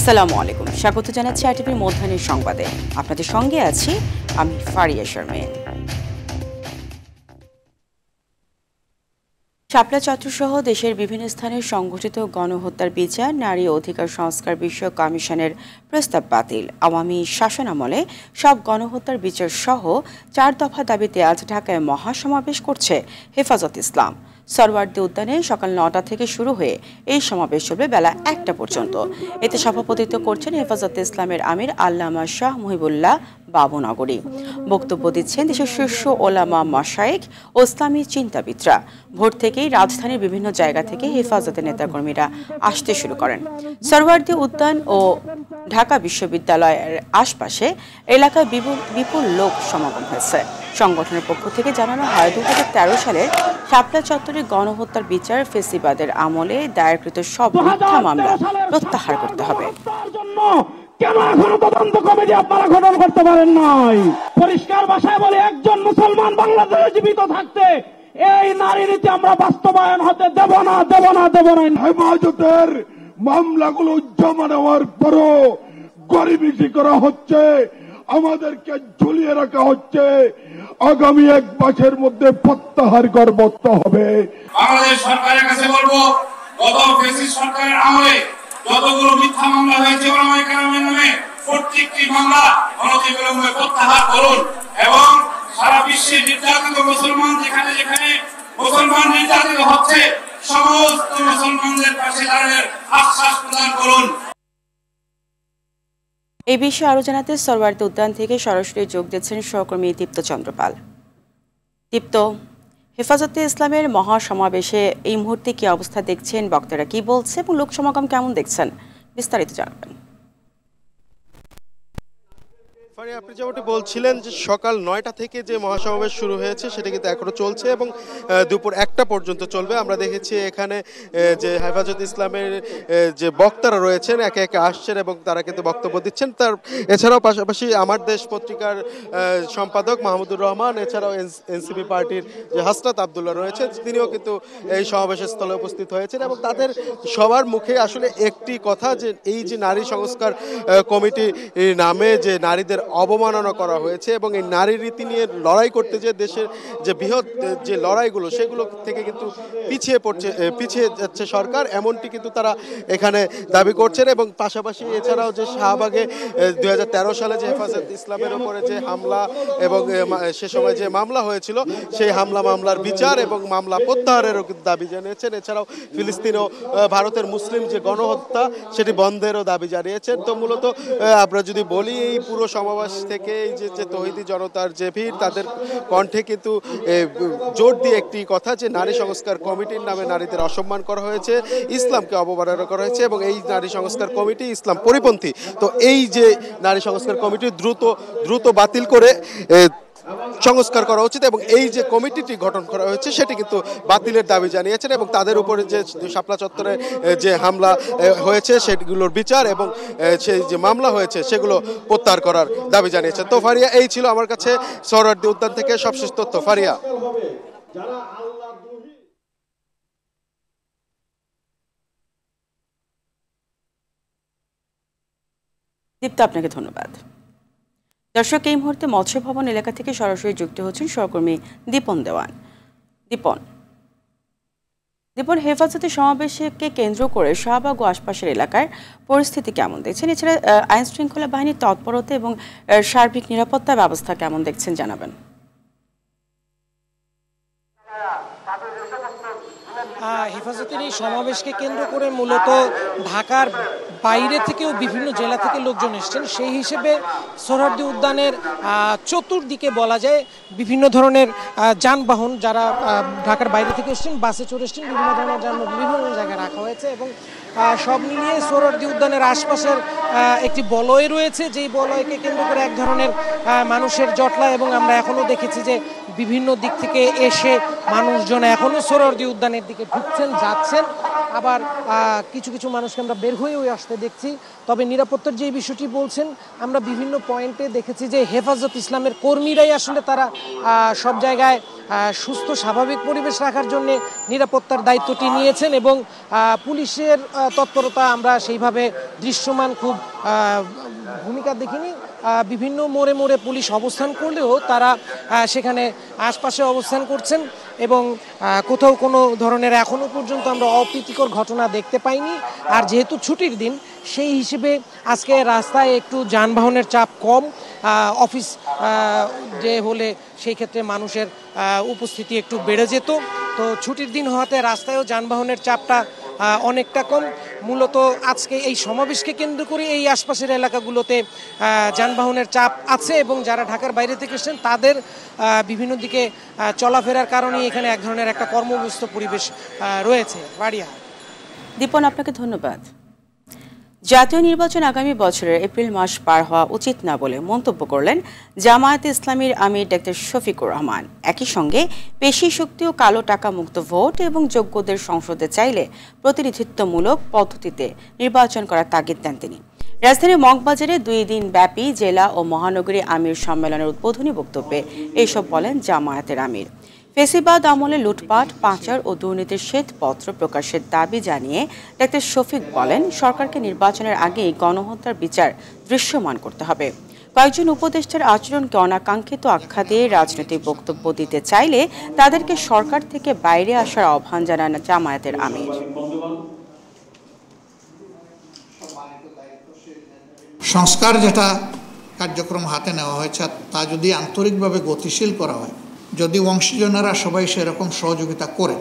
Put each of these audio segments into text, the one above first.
আসসালামু আলাইকুম, স্বাগত জানাচ্ছি আরটিভির মধ্যাহ্নের সংবাদে। আপনাদের সঙ্গে আছি আমি ফারিয়া শারমিন। শাপলা চত্বরসহ দেশের বিভিন্ন স্থানে সংঘটিত গণহত্যার বিচার, নারী অধিকার সংস্কার বিষয়ক কমিশনের প্রস্তাব বাতিল, আওয়ামী শাসনামলে সব গণহত্যার বিচার সহ 4 দফা দাবিতে আজ ঢাকায় মহাসমাবেশ করছে হেফাজত ইসলাম। সরওয়ার্দী উদ্যানে সকাল 9টা থেকে শুরু হয়ে এই সমাবেশ চলবে বেলা 1টা পর্যন্ত। এতে সভাপতিত্ব করছেন হেফাজতে ইসলামের আমির আল্লামা শাহ মুহিবুল্লাহ বাবুনগরী। বক্তব্য দিচ্ছেন দেশের শীর্ষ ওলামা মাশায়েখ ও ইসলামী চিন্তাবিদরা। ভোর থেকেই রাজধানীর বিভিন্ন জায়গা থেকে হেফাজতের নেতাকর্মীরা আসতে শুরু করেন। সরওয়ার্দী উদ্যান ও ঢাকা বিশ্ববিদ্যালয়ের আশপাশে এলাকায় বিপুল লোক সমাগম হয়েছে। সংগঠনের পক্ষ থেকে জানানো হয়, 2013 সালের শাপলা চত্বরে গণহত্যার বিচার, ফেসিবাদের আমলে দায়েরকৃত সব মিথ্যা মামলা প্রত্যাহার করতে হবে। কেন এখনো তদন্ত কমিটি আপনারা গঠন করতে পারেন নাই? পরিষ্কার ভাষায় বলে, একজন মুসলমান বাংলাদেশে জীবিত থাকতে এই নারী নীতি আমরা বাস্তবায়ন হতে দেব না। হেফাজতের মামলাগুলো জমা নেওয়ার পরও গরিবিটি করা হচ্ছে, আমাদেরকে ঝুলিয়ে রাখা হচ্ছে। আগামী 1 মাসের মধ্যে প্রত্যাহার করতে হবে। বাংলাদেশ সরকারের কাছে বলবো, গত ফ্যাসিস্ট সরকারের আমলে যতগুলো মিথ্যা মামলা হয়েছে ওলামায়ে কেরামের নামে, প্রত্যেকটি মামলা অনতিবিলম্বে প্রত্যাহার করুন এবং সারা বিশ্বে নির্যাতিত মুসলমান যেখানে যেখানে মুসলমান নির্যাতিত হচ্ছে, সমস্ত মুসলমানদের পাশে দাঁড়ানোর আশ্বাস প্রদান করুন। এই বিষয়ে আরো জানাতে সরওয়ার্দী উদ্যান থেকে সরাসরি যোগ দিচ্ছেন সহকর্মী দীপ্ত চন্দ্রপাল। দীপ্ত, হেফাজতে ইসলামের মহাসমাবেশে এই মুহূর্তে কি অবস্থা দেখছেন, বক্তারা কি বলছে এবং লোক সমাগম কেমন দেখছেন, বিস্তারিত জানাবেন। আপনি যেমনটি বলছিলেন যে সকাল 9টা থেকে যে মহাসমাবেশ শুরু হয়েছে সেটা কিন্তু এখনো চলছে এবং দুপুর 1টা পর্যন্ত চলবে। আমরা দেখেছি এখানে যে হেফাজত ইসলামের যে বক্তারা রয়েছেন একে একে আসছেন এবং তারা কিন্তু বক্তব্য দিচ্ছেন। এছাড়াও পাশাপাশি আমার দেশ পত্রিকার সম্পাদক মাহমুদুর রহমান, এছাড়াও এনসিপি পার্টির যে হাসনাত আবদুল্লাহ রয়েছেন, তিনিও কিন্তু এই সমাবেশের স্থলে উপস্থিত হয়েছেন এবং তাদের সবার মুখে আসলে একটি কথা, যে এই যে নারী সংস্কার কমিটি নামে যে নারীদের অবমাননা করা হয়েছে এবং এই নারী রীতি নিয়ে লড়াই করতে যে দেশের যে বৃহৎ যে লড়াইগুলো সেগুলো থেকে কিন্তু পিছিয়ে যাচ্ছে সরকার, এমনটি কিন্তু তারা এখানে দাবি করছেন। এবং পাশাপাশি এছাড়াও যে শাহবাগে 2013 সালে যে হেফাজত ইসলামের উপরে যে হামলা এবং সে সময় যে মামলা হয়েছিল সেই মামলার বিচার এবং মামলা প্রত্যাহারেরও কিন্তু দাবি জানিয়েছেন। এছাড়াও ফিলিস্তিনও ভারতের মুসলিম যে গণহত্যা সেটি বন্ধেরও দাবি জানিয়েছেন। তো মূলত আমরা যদি বলি, এই পুরো সমাবেশ থেকে এই যে তৌহিদি জনতার যে ভিড়, তাদের কণ্ঠে কিন্তু জোর দিয়ে একটি কথা, যে নারী সংস্কার কমিটির নামে নারীদের অসম্মান করা হয়েছে, ইসলামকে অবমাননা করা হয়েছে এবং এই নারী সংস্কার কমিটি ইসলাম পরিপন্থী। তো এই যে নারী সংস্কার কমিটি দ্রুত বাতিল করে সংস্কার করা উচিত এবং এই যে কমিটিটি গঠন করা হয়েছে সেটি কিন্তু বাতিলের দাবি জানিয়েছেন এবং তাদের উপরে যে শাপলা চত্বরে যে হামলা হয়েছে সেগুলোর বিচার এবং সেই যে মামলা হয়েছে সেগুলো প্রত্যাহার করার দাবি জানিয়েছেন। তো ফারিয়া, এই ছিল আমার কাছে সরওয়ার্দী উদ্যান থেকে সবশেষ তথ্য। ফারিয়া। দীপ্ত, আপনাকে ধন্যবাদ। দর্শক, এই মুহূর্তে মৎস্য ভবন এলাকা থেকে সরাসরি যুক্ত হচ্ছেন সহকর্মী দীপন দেওয়ান। দীপন, হেফাজতের সমাবেশকে কেন্দ্র করে শাহবাগ ও আশপাশের এলাকার পরিস্থিতি কেমন দেখছেন? এছাড়া আইন শৃঙ্খলা বাহিনীর তৎপরতা এবং সার্বিক নিরাপত্তা ব্যবস্থা কেমন দেখছেন, জানাবেন। হেফাজতের এই সমাবেশকে কেন্দ্র করে মূলত ঢাকার বাইরে থেকেও বিভিন্ন জেলা থেকে লোকজন এসছেন। সেই হিসেবে সোহরাওয়ার্দী উদ্যানের চতুর্দিকে বলা যায় বিভিন্ন ধরনের যানবাহন, যারা ঢাকার বাইরে থেকে এসছেন, বাসে চড়ে এসছেন, বিভিন্ন ধরনের যানবাহন বিভিন্ন জায়গায় রাখা হয়েছে এবং সব মিলিয়ে সোহরাওয়ার্দী উদ্যানের আশপাশের একটি বলয় রয়েছে, যেই বলয়কে কেন্দ্র করে এক ধরনের মানুষের জটলা এবং আমরা এখনও দেখেছি যে বিভিন্ন দিক থেকে এসে মানুষজন এখনও সোহরাওয়ার্দী উদ্যানের দিকে ঢুকছেন, যাচ্ছেন। আবার কিছু কিছু মানুষকে আমরা বের হয়েও আসতে দেখছি। তবে নিরাপত্তার যে বিষয়টি বলছেন, আমরা বিভিন্ন পয়েন্টে দেখেছি যে হেফাজত ইসলামের কর্মীরাই আসলে তারা সব জায়গায় সুস্থ স্বাভাবিক পরিবেশ রাখার জন্য নিরাপত্তার দায়িত্বটি নিয়েছেন এবং পুলিশের তৎপরতা আমরা সেইভাবে দৃশ্যমান খুব ভূমিকা দেখিনি। বিভিন্ন মোড়ে মোড়ে পুলিশ অবস্থান করলেও তারা সেখানে আশপাশে অবস্থান করছেন এবং কোথাও কোনো ধরনের এখনো পর্যন্ত আমরা অপ্রীতিকর ঘটনা দেখতে পাইনি। আর যেহেতু ছুটির দিন, সেই হিসেবে আজকে রাস্তায় একটু যানবাহনের চাপ কম। অফিস ডে হলে সেই ক্ষেত্রে মানুষের উপস্থিতি একটু বেড়ে যেত। তো ছুটির দিন হওয়াতে রাস্তায়ও যানবাহনের চাপটা অনেকটা কম। মূলত আজকে এই সমাবেশকে কেন্দ্র করে এই আশপাশের এলাকাগুলোতে যানবাহনের চাপ আছে এবং যারা ঢাকার বাইরে থেকে এসেছেন তাদের বিভিন্ন দিকে চলাফেরার কারণে এখানে এক ধরনের একটা কর্মব্যস্ত পরিবেশ রয়েছে। বাড়িয়া দীপন, আপনাকে ধন্যবাদ। জাতীয় নির্বাচন আগামী বছরের এপ্রিল মাস পার হওয়া উচিত না বলে মন্তব্য করলেন জামায়াতে ইসলামীর আমির ডক্টর শফিকুর রহমান। একই সঙ্গে পেশি শক্তি ও কালো টাকা মুক্ত ভোট এবং যোগ্যদের সংসদে চাইলে প্রতিনিধিত্বমূলক পদ্ধতিতে নির্বাচন করার তাগিদ দেন তিনি। রাজধানীর মগবাজারে 2 দিন ব্যাপী জেলা ও মহানগরী আমির সম্মেলনের উদ্বোধনী বক্তব্যে এইসব বলেন জামায়াতের আমির। ফেসিবাদ আমলে লুটপাট, পাচার ও দুর্নীতির শ্বেতপত্র প্রকাশের দাবি জানিয়ে ডক্টর শফিক বলেন, সরকারকে নির্বাচনের আগেই গণহত্যার বিচার দৃশ্যমান করতে হবে। কয়েকজন উপদেষ্টার আচরণকে অনাকাঙ্ক্ষিত আখ্যা দিয়ে রাজনৈতিক বক্তব্য দিতে চাইলে তাদেরকে সরকার থেকে বাইরে আসার আহ্বান জানান জামায়াতের আমির। সংস্কার যেটা কার্যক্রম হাতে নেওয়া হয়েছে তা যদি আন্তরিকভাবে গতিশীল করা হয়, যদি অংশীজনেরা সবাই সেরকম সহযোগিতা করে,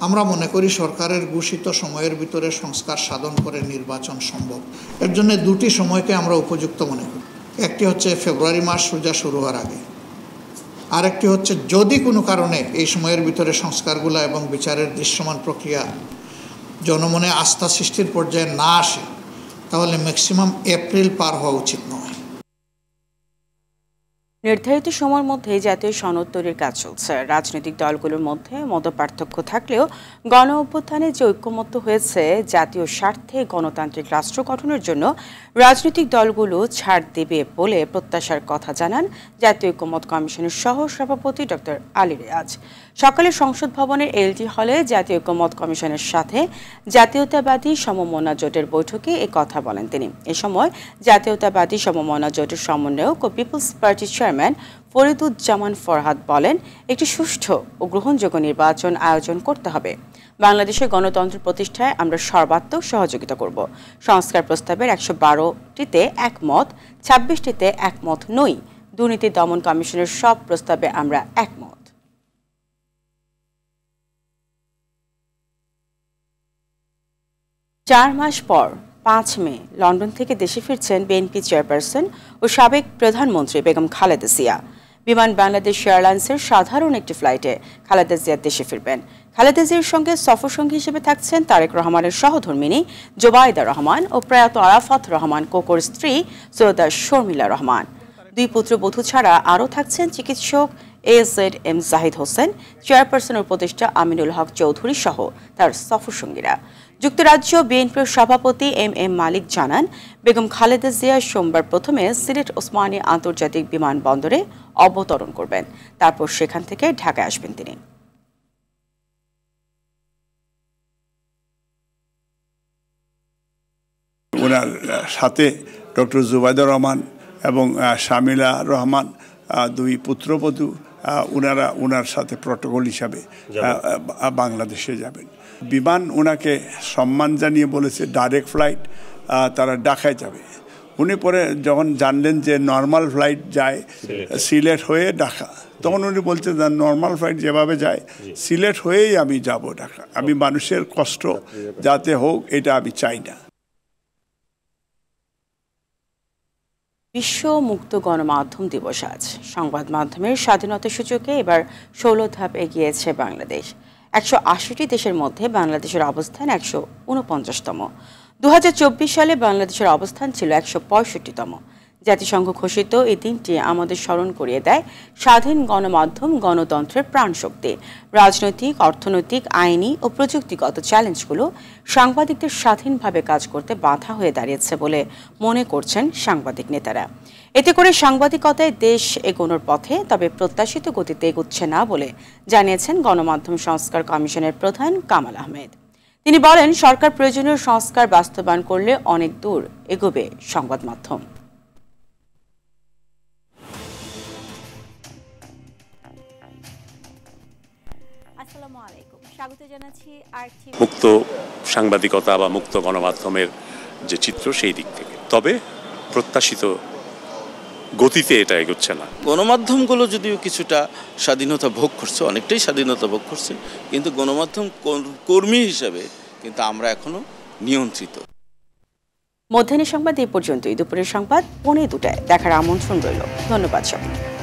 আমরা মনে করি সরকারের ঘোষিত সময়ের ভিতরে সংস্কার সাধন করে নির্বাচন সম্ভব। এর জন্য 2টি সময়কে আমরা উপযুক্ত মনে করি। একটি হচ্ছে ফেব্রুয়ারি মাস সোজা শুরু হওয়ার আগে, আরেকটি হচ্ছে যদি কোনো কারণে এই সময়ের ভিতরে সংস্কারগুলো এবং বিচারের দৃশ্যমান প্রক্রিয়া জনমনে আস্থা সৃষ্টির পর্যায়ে না আসে, তাহলে ম্যাক্সিমাম এপ্রিল পার হওয়া উচিত নয়। নির্ধারিত সময়ের মধ্যে জাতীয় সনদ তৈরির কাজ চলছে। রাজনৈতিক দলগুলোর মধ্যে মতপার্থক্য থাকলেও গণ অভ্যুত্থানে যে ঐক্যমত্য হয়েছে, জাতীয় স্বার্থে গণতান্ত্রিক রাষ্ট্র গঠনের জন্য রাজনৈতিক দলগুলো ছাড় দেবে বলে প্রত্যাশার কথা জানান জাতীয় ঐক্যমত্য কমিশনের সহ সভাপতি ডক্টর আলী রেয়াজ। সকালে সংসদ ভবনের এলটি হলে জাতীয় ঐক্যমত্য কমিশনের সাথে জাতীয়তাবাদী সমমনা জোটের বৈঠকে এ কথা বলেন তিনি। এ সময় জাতীয়তাবাদী সমমনা জোটের সমন্বয়ক ও পিপলস পার্টির চেয়ারম্যান ফরিদুজ্জামান ফরহাদ বলেন, একটি সুষ্ঠু ও গ্রহণযোগ্য নির্বাচন আয়োজন করতে হবে। বাংলাদেশের গণতন্ত্র প্রতিষ্ঠায় আমরা সর্বাত্মক সহযোগিতা করব। সংস্কার প্রস্তাবের 112টিতে একমত, 26টিতে একমত নই। দুর্নীতি দমন কমিশনের সব প্রস্তাবে আমরা একমত। চার মাস পর 5 মে লন্ডন থেকে দেশে ফিরছেন বিএনপি চেয়ারপারসন ও সাবেক প্রধানমন্ত্রী বেগম খালেদা জিয়া। বিমান বাংলাদেশ এয়ারলাইন্সের সাধারণ একটি ফ্লাইটে খালেদা জিয়া দেশে ফিরবেন। খালেদা জিয়ার সঙ্গে সফরসঙ্গী হিসেবে থাকছেন তারেক রহমানের সহধর্মিণী জোবাইদা রহমান ও প্রয়াত আরাফাত রহমান কোকোর স্ত্রী সৈয়দা শর্মিলা রহমান। 2 পুত্রবধূ ছাড়া আরও থাকছেন চিকিৎসক AZM জাহিদ হোসেন, চেয়ারপারসনের উপদেষ্টা আমিনুল হক চৌধুরী সহ তার সফরসঙ্গীরা। যুক্তরাজ্য বিএনপির সভাপতি MM মালিক জানান, বেগম খালেদা জিয়া সোমবার প্রথমে সিলেট ওসমানী আন্তর্জাতিক বিমানবন্দরে অবতরণ করবেন। তারপর সেখান থেকে ঢাকায় আসবেন তিনি। ওনার সাথে ডক্টর জুবাইদা রহমান এবং শামিলা রহমান 2 পুত্রবধূ, ওনার সাথে প্রটোকল হিসাবে বাংলাদেশে যাবেন। বিমান ওনাকে সম্মান জানিয়ে বলেছে ডাইরেক্ট ফ্লাইট, তারা ঢাকায় যাবে। উনি পরে যখন জানলেন যে নর্মাল ফ্লাইট যায় সিলেট হয়ে ঢাকা, তখন উনি বলছেন যে নর্মাল ফ্লাইট যেভাবে যায় সিলেট হয়েই আমি যাব ঢাকা। আমি মানুষের কষ্ট যাতে হোক এটা আমি চাই না। বিশ্ব মুক্ত গণমাধ্যম দিবস আজ। সংবাদ মাধ্যমের স্বাধীনতা সূচকে এবার 16 ধাপ এগিয়েছে বাংলাদেশ। 180টি দেশের মধ্যে বাংলাদেশের অবস্থান 149তম। 2024 সালে বাংলাদেশের অবস্থান ছিল 165তম। জাতিসংঘ ঘোষিত এই দিনটি আমাদের স্মরণ করিয়ে দেয় স্বাধীন গণমাধ্যম গণতন্ত্রের প্রাণশক্তি। রাজনৈতিক, অর্থনৈতিক, আইনি ও প্রযুক্তিগত চ্যালেঞ্জগুলো সাংবাদিকদের স্বাধীনভাবে কাজ করতে বাধা হয়ে দাঁড়িয়েছে বলে মনে করছেন সাংবাদিক নেতারা। এতে করে সাংবাদিকতায় দেশ এগোনোর পথে, তবে প্রত্যাশিত গতিতে এগোচ্ছে না বলে জানিয়েছেন গণমাধ্যম সংস্কার কমিশনের প্রধান কামাল আহমেদ। তিনি বলেন, সরকার প্রয়োজনীয় সংস্কার বাস্তবায়ন করলে অনেক দূর এগোবে সংবাদ মাধ্যম। মুক্ত সাংবাদিকতা বা মুক্ত গণমাধ্যমের যে চিত্র সেই দিক থেকে, তবে প্রত্যাশিত গতিতে এটা এগোচ্ছে না। গণমাধ্যমগুলো যদিও কিছুটা স্বাধীনতা ভোগ করছে, অনেকটাই স্বাধীনতা ভোগ করছে, কিন্তু গণমাধ্যম কর্মী হিসেবে কিন্তু আমরা এখনো নিয়ন্ত্রিত। মধ্যাহ্নের সংবাদ এই পর্যন্তই। দুপুরের সংবাদ 2:45 দেখার আমন্ত্রণ রইল। ধন্যবাদ সবাইকে।